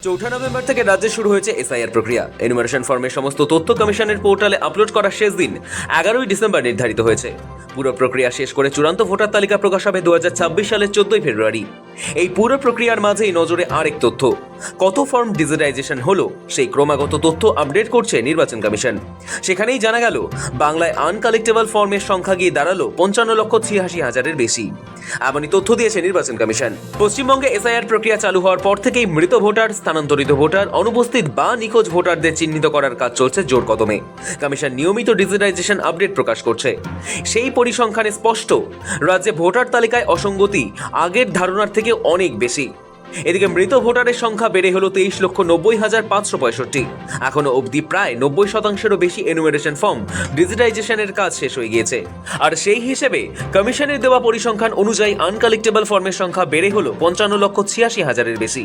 চৌঠা নভেম্বর থেকে রাজ্যে শুরু হয়েছে এসআইআর প্রক্রিয়া। এনুমারেশন ফর্মের সমস্ত তথ্য কমিশনের পোর্টালে আপলোড করার শেষ দিন 11ই ডিসেম্বর নির্ধারিত হয়েছে। পুরো প্রক্রিয়া শেষ করে চূড়ান্ত ভোটার তালিকা প্রকাশ হবে 2026 সালের 14ই ফেব্রুয়ারি। এই পুরো প্রক্রিয়ার মাঝেই নজরে আরেক তথ্য, কত ফর্ম ডিজিটাইজেশন হলো সেই ক্রমাগত তথ্য আপডেট করছে নির্বাচন কমিশন। সেখানেই জানা গেল বাংলায় আনকালেক্টেবল ফর্মের সংখ্যা গিয়ে দাঁড়ালো 55,86,000-এর বেশি। এমনই তথ্য দিয়েছে নির্বাচন কমিশন। পশ্চিমবঙ্গে এসআইআর প্রক্রিয়া চালু হওয়ার পর থেকেই মৃত ভোটার, স্থানান্তরিত ভোটার, অনুপস্থিত বা নিখোঁজ ভোটারদের চিহ্নিত করার কাজ চলছে জোর কদমে। কমিশন নিয়মিত ডিজিটাইজেশন আপডেট প্রকাশ করছে। সেই পরিসংখ্যানে স্পষ্ট, রাজ্যে ভোটার তালিকায় অসঙ্গতি আগের ধারণার থেকে অনেক বেশি। এদিকে মৃত ভোটারের সংখ্যা বেড়ে হলো 23,90,565। এখনো অবধি প্রায় 90%-এরও বেশি এনুমেরেশন ফর্ম ডিজিটাইজেশনের কাজ শেষ হয়ে গিয়েছে। আর সেই হিসেবে কমিশনের দেওয়া পরিসংখ্যান অনুযায়ী আনকালেক্টেবল ফর্মের সংখ্যা বেড়ে হলো 55,86,000-এর বেশি।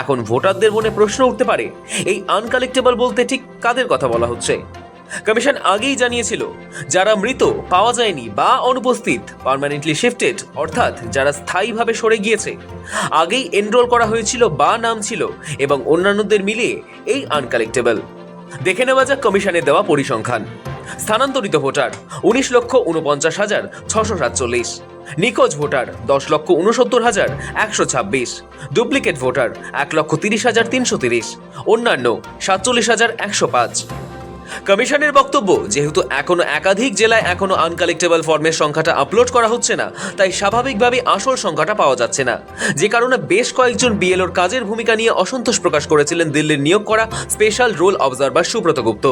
এখন ভোটারদের মনে প্রশ্ন উঠতে পারে, এই আনকালেক্টেবল বলতে ঠিক কাদের কথা বলা হচ্ছে? কমিশন আগেই জানিয়েছিল, যারা মৃত, পাওয়া যায়নি বা অনুপস্থিত, পার্মানেন্টলি শিফটেড অর্থাৎ যারা স্থায়ীভাবে সরে গিয়েছে, আগেই এনরোল করা হয়েছিল বা নাম ছিল এবং অন্যান্যদের মিলিয়ে এই আনকালেক্টেবল। দেখে নেওয়া যাক কমিশনের দেওয়া পরিসংখ্যান। স্থানান্তরিত ভোটার 19,49,647, নিখোঁজ ভোটার 10,69,126, ডুপ্লিকেট ভোটার 1,30,330, অন্যান্য 47,105। কমিশনের বক্তব্য, যেহেতু এখনো একাধিক জেলায় এখনো আনকালেক্টেবল ফর্মের সংখ্যাটা আপলোড করা হচ্ছে না, তাই স্বাভাবিকভাবে আসল সংখ্যাটা পাওয়া যাচ্ছে না। যে কারণে বেশ কয়েকজন বিএলওর কাজের ভূমিকা নিয়ে অসন্তোষ প্রকাশ করেছিলেন দিল্লির নিয়োগ করা স্পেশাল রোল অবজারভার সুব্রত গুপ্ত।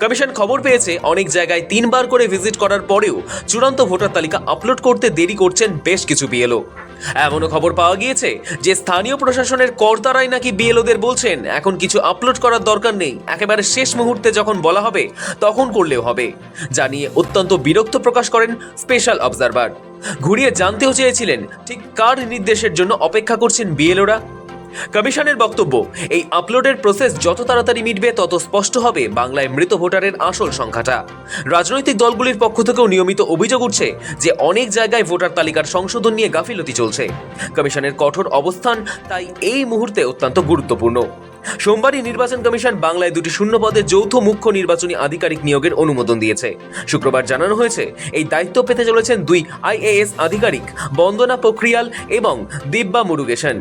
কমিশন খবর পেয়েছে অনেক জায়গায় 3 বার করে ভিজিট করার পরেও চূড়ান্ত ভোটার তালিকা আপলোড করতে দেরি করছেন বেশ কিছু বিএলও। এমনও খবর পাওয়া গিয়েছে যে স্থানীয় প্রশাসনের কর্তারাই নাকি বিএলওদের বলছেন, এখন কিছু আপলোড করার দরকার নেই, একেবারে শেষ মুহূর্তে যখন বলা হবে তখন করলেও হবে। যা নিয়ে অত্যন্ত বিরক্ত প্রকাশ করেন স্পেশাল অবজারভার। ঘুরিয়ে জানতেও চেয়েছিলেন, ঠিক কার নির্দেশের জন্য অপেক্ষা করছেন বিএলওরা। কমিশনের বক্তব্য, এই আপলোডের প্রসেস যত তাড়াতাড়ি মিটবে তত স্পষ্ট হবে বাংলায় মৃত ভোটারের আসল সংখ্যাটা। রাজনৈতিক দলগুলির পক্ষ থেকেও নিয়মিত অভিযোগ উঠছে যে অনেক জায়গায় ভোটার তালিকার সংশোধন নিয়ে গাফিলতি চলছে। কমিশনের কঠোর অবস্থান তাই এই মুহূর্তে অত্যন্ত গুরুত্বপূর্ণ। সোমবারই নির্বাচন কমিশন বাংলায় 2টি শূন্য পদে যৌথ মুখ্য নির্বাচনী আধিকারিক নিয়োগের অনুমোদন দিয়েছে। শুক্রবার জানানো হয়েছে, এই দায়িত্ব পেতে চলেছেন 2 আইএএস আধিকারিক, বন্দনা পোখরিয়াল এবং দিব্যা মুরুগেশন।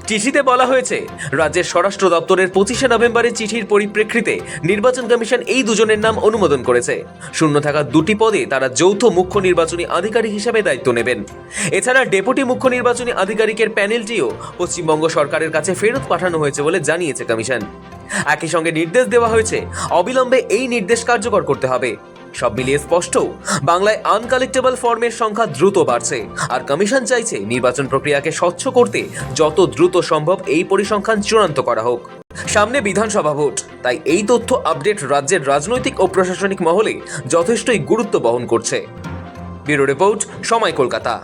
চিঠিতে বলা হয়েছে, রাজ্যের স্বরাষ্ট্র দপ্তরের 25শে নভেম্বরের চিঠির পরিপ্রেক্ষিতে নির্বাচন কমিশন এই দুজনের নাম অনুমোদন করেছে। শূন্য থাকা 2টি পদে তারা যৌথ মুখ্য নির্বাচনী আধিকারিক হিসেবে দায়িত্ব নেবেন। এছাড়া ডেপুটি মুখ্য নির্বাচনী আধিকারিকের প্যানেলটিও পশ্চিমবঙ্গ সরকারের কাছে ফেরত পাঠানো হয়েছে বলে জানিয়েছে কমিশন। একই সঙ্গে নির্দেশ দেওয়া হয়েছে, অবিলম্বে এই নির্দেশ কার্যকর করতে হবে। সব মিলিয়ে স্পষ্ট, বাংলায় আনকালেক্টেবল ফর্মের সংখ্যা দ্রুত বাড়ছে, আর কমিশন চাইছে নির্বাচন প্রক্রিয়াকে স্বচ্ছ করতে যত দ্রুত সম্ভব এই পরিসংখ্যান চূড়ান্ত করা হোক। সামনে বিধানসভা ভোট, তাই এই তথ্য আপডেট রাজ্যের রাজনৈতিক ও প্রশাসনিক মহলে যথেষ্টই গুরুত্ব বহন করছে। ব্যুরো রিপোর্ট, সময়, কলকাতা।